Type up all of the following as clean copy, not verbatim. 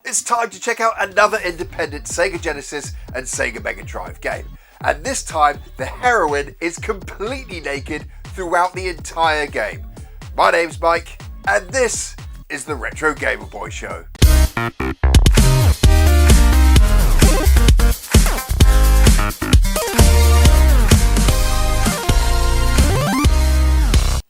It's time to check out another independent Sega Genesis and Sega Mega Drive game. And this time, the heroine is completely naked throughout the entire game. My name's Mike, and this is the Retro Gamer Boy Show.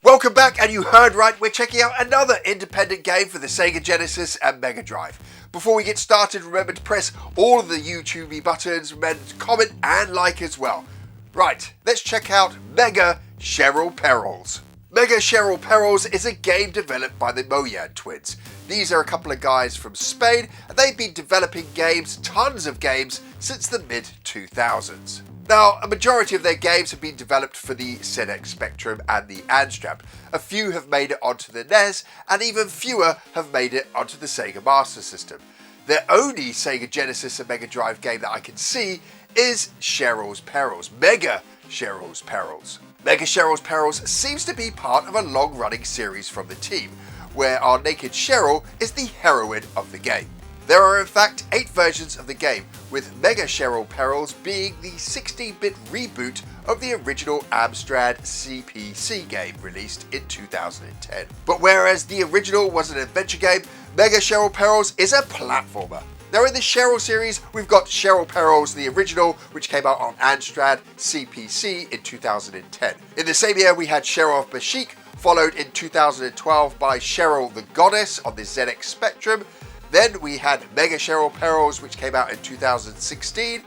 Welcome back, and you heard right, we're checking out another independent game for the Sega Genesis and Mega Drive. Before we get started, remember to press all of the YouTube buttons, remember to comment and like as well. Right, let's check out Mega Cheril Perils. Mega Cheril Perils is a game developed by the Mojon Twins. These are a couple of guys from Spain, and they've been developing games, tons of games, since the mid-2000s. Now, a majority of their games have been developed for the ZX Spectrum and the Amstrad. A few have made it onto the NES, and even fewer have made it onto the Sega Master System. Their only Sega Genesis and Mega Drive game that I can see is Cheril's Perils, Mega Cheril's Perils. Mega Cheril's Perils seems to be part of a long-running series from the team, where our naked Cheril is the heroine of the game. There are in fact 8 versions of the game, with Mega Cheril Perils being the 16-bit reboot of the original Amstrad CPC game released in 2010. But whereas the original was an adventure game, Mega Cheril Perils is a platformer. Now in the Cheril series, we've got Cheril Perils, the original, which came out on Amstrad CPC in 2010. In the same year, we had Cheril of Bashik, followed in 2012 by Cheril the Goddess on the ZX Spectrum. Then we had Mega Cheril Perils, which came out in 2016.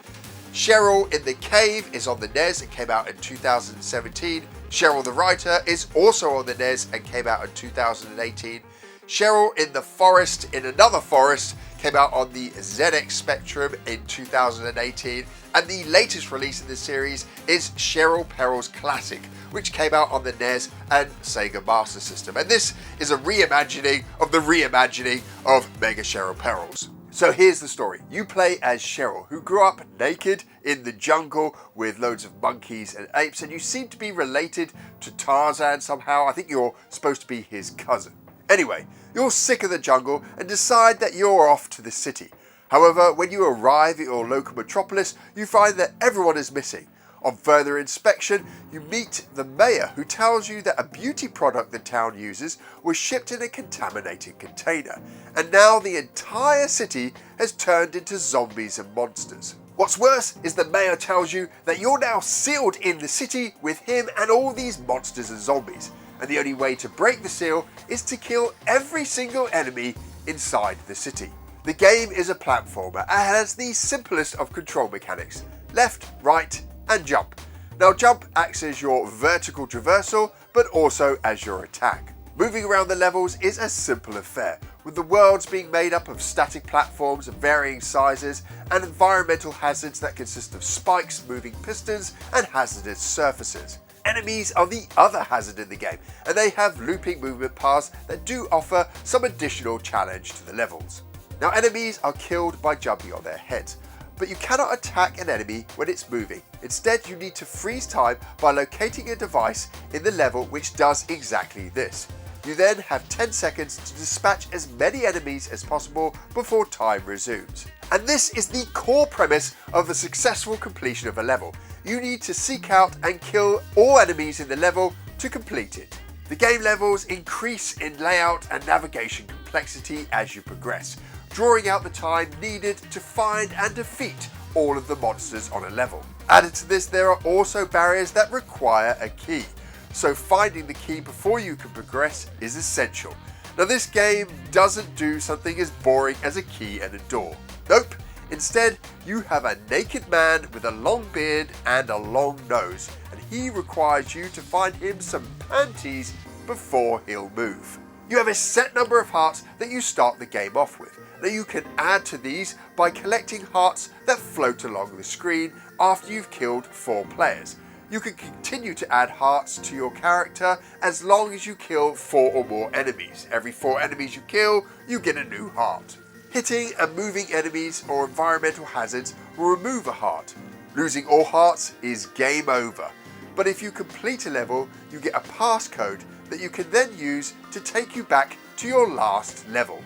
Cheril in the Cave is on the NES and came out in 2017. Cheril the Writer is also on the NES and came out in 2018. Cheril in the Forest in Another Forest came out on the ZX Spectrum in 2018. And the latest release in the series is Cheril Perils Classic, which came out on the NES and Sega Master System. And this is a reimagining of the reimagining of Mega Cheril Perils. So here's the story. You play as Cheril, who grew up naked in the jungle with loads of monkeys and apes, and you seem to be related to Tarzan somehow. I think you're supposed to be his cousin. Anyway, you're sick of the jungle and decide that you're off to the city. However, when you arrive at your local metropolis, you find that everyone is missing. On further inspection, you meet the mayor, who tells you that a beauty product the town uses was shipped in a contaminated container, and now the entire city has turned into zombies and monsters. What's worse is the mayor tells you that you're now sealed in the city with him and all these monsters and zombies, and the only way to break the seal is to kill every single enemy inside the city. The game is a platformer and has the simplest of control mechanics: left, right, and jump. Now jump acts as your vertical traversal, but also as your attack. Moving around the levels is a simple affair, with the worlds being made up of static platforms of varying sizes and environmental hazards that consist of spikes, moving pistons, and hazardous surfaces. Enemies are the other hazard in the game, and they have looping movement paths that do offer some additional challenge to the levels. Now enemies are killed by jumping on their heads, but you cannot attack an enemy when it's moving. Instead, you need to freeze time by locating a device in the level which does exactly this. You then have 10 seconds to dispatch as many enemies as possible before time resumes. And this is the core premise of the successful completion of a level. You need to seek out and kill all enemies in the level to complete it. The game levels increase in layout and navigation complexity as you progress, drawing out the time needed to find and defeat all of the monsters on a level. Added to this, there are also barriers that require a key, so finding the key before you can progress is essential. Now this game doesn't do something as boring as a key and a door. Nope, instead you have a naked man with a long beard and a long nose, and he requires you to find him some panties before he'll move. You have a set number of hearts that you start the game off with. Now you can add to these by collecting hearts that float along the screen after you've killed 4 players. You can continue to add hearts to your character as long as you kill 4 or more enemies. Every 4 enemies you kill, you get a new heart. Hitting and moving enemies or environmental hazards will remove a heart. Losing all hearts is game over. But if you complete a level, you get a passcode that you can then use to take you back to your last level.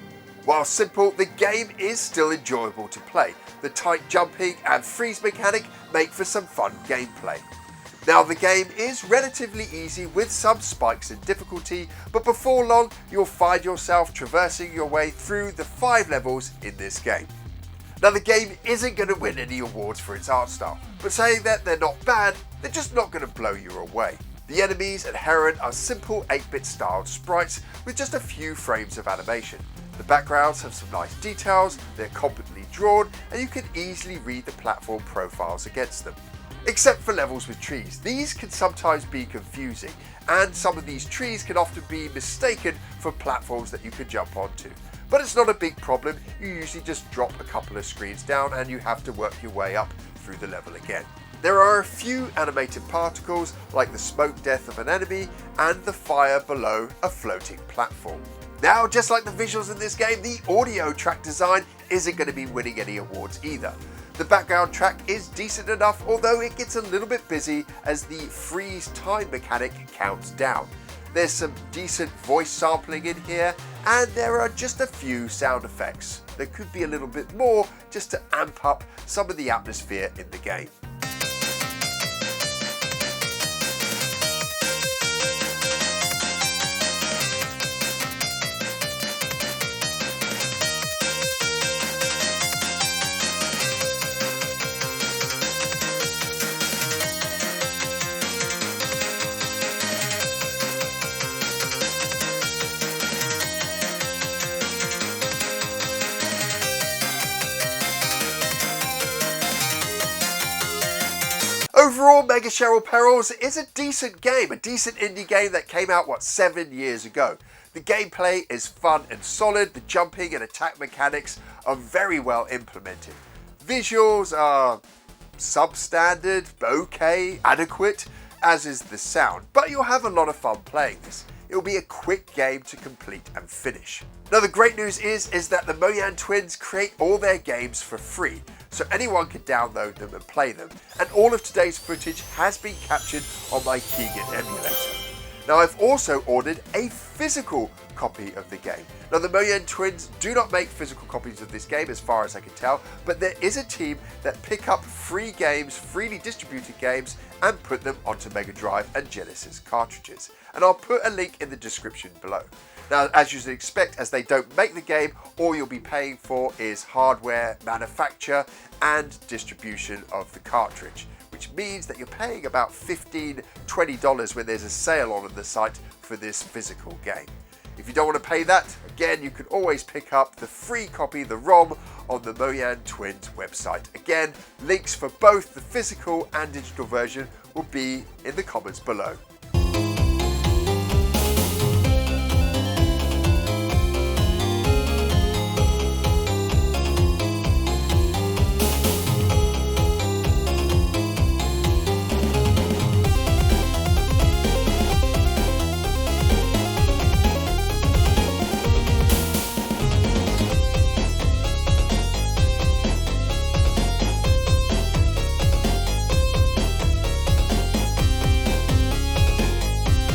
While simple, the game is still enjoyable to play. The tight jumping and freeze mechanic make for some fun gameplay. Now the game is relatively easy with some spikes in difficulty, but before long you'll find yourself traversing your way through the 5 levels in this game. Now the game isn't going to win any awards for its art style, but saying that they're not bad, they're just not going to blow you away. The enemies and heron are simple 8-bit styled sprites with just a few frames of animation. The backgrounds have some nice details, they're competently drawn, and you can easily read the platform profiles against them. Except for levels with trees. These can sometimes be confusing, and some of these trees can often be mistaken for platforms that you can jump onto. But it's not a big problem, you usually just drop a couple of screens down and you have to work your way up through the level again. There are a few animated particles like the smoke death of an enemy and the fire below a floating platform. Now, just like the visuals in this game, the audio track design isn't going to be winning any awards either. The background track is decent enough, although it gets a little bit busy as the freeze time mechanic counts down. There's some decent voice sampling in here, and there are just a few sound effects. There could be a little bit more just to amp up some of the atmosphere in the game. Overall, Mega Cheril Perils is a decent game, a decent indie game that came out, 7 years ago. The gameplay is fun and solid, the jumping and attack mechanics are very well implemented. Visuals are substandard, okay, adequate, as is the sound, but you'll have a lot of fun playing this. It'll be a quick game to complete and finish. Now the great news is that the Mojon Twins create all their games for free, so anyone can download them and play them, and all of today's footage has been captured on my Keegan emulator. Now I've also ordered a physical copy of the game. Now the Mojon Twins do not make physical copies of this game as far as I can tell, but there is a team that pick up free games, freely distributed games, and put them onto Mega Drive and Genesis cartridges. And I'll put a link in the description below. Now, as you should expect, as they don't make the game, all you'll be paying for is hardware, manufacture, and distribution of the cartridge, which means that you're paying about $15, $20 when there's a sale on the site for this physical game. If you don't want to pay that, again, you can always pick up the free copy, the ROM, on the Mojon Twins website. Again, links for both the physical and digital version will be in the comments below.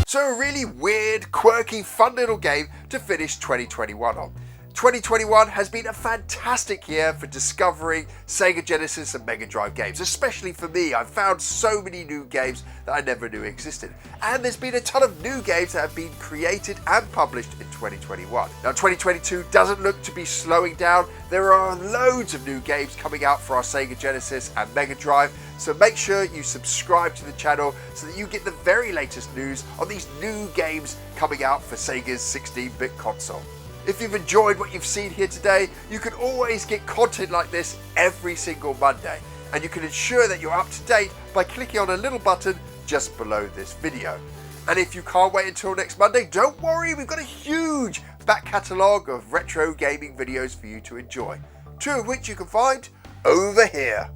So a really weird, quirky, fun little game to finish 2021 on. 2021 has been a fantastic year for discovering Sega Genesis and Mega Drive games, especially for me. I've found so many new games that I never knew existed. And there's been a ton of new games that have been created and published in 2021. Now 2022 doesn't look to be slowing down. There are loads of new games coming out for our Sega Genesis and Mega Drive, so make sure you subscribe to the channel so that you get the very latest news on these new games coming out for Sega's 16-bit console. If you've enjoyed what you've seen here today, you can always get content like this every single Monday, and you can ensure that you're up to date by clicking on a little button just below this video. And if you can't wait until next Monday, don't worry, we've got a huge back catalogue of retro gaming videos for you to enjoy, two of which you can find over here.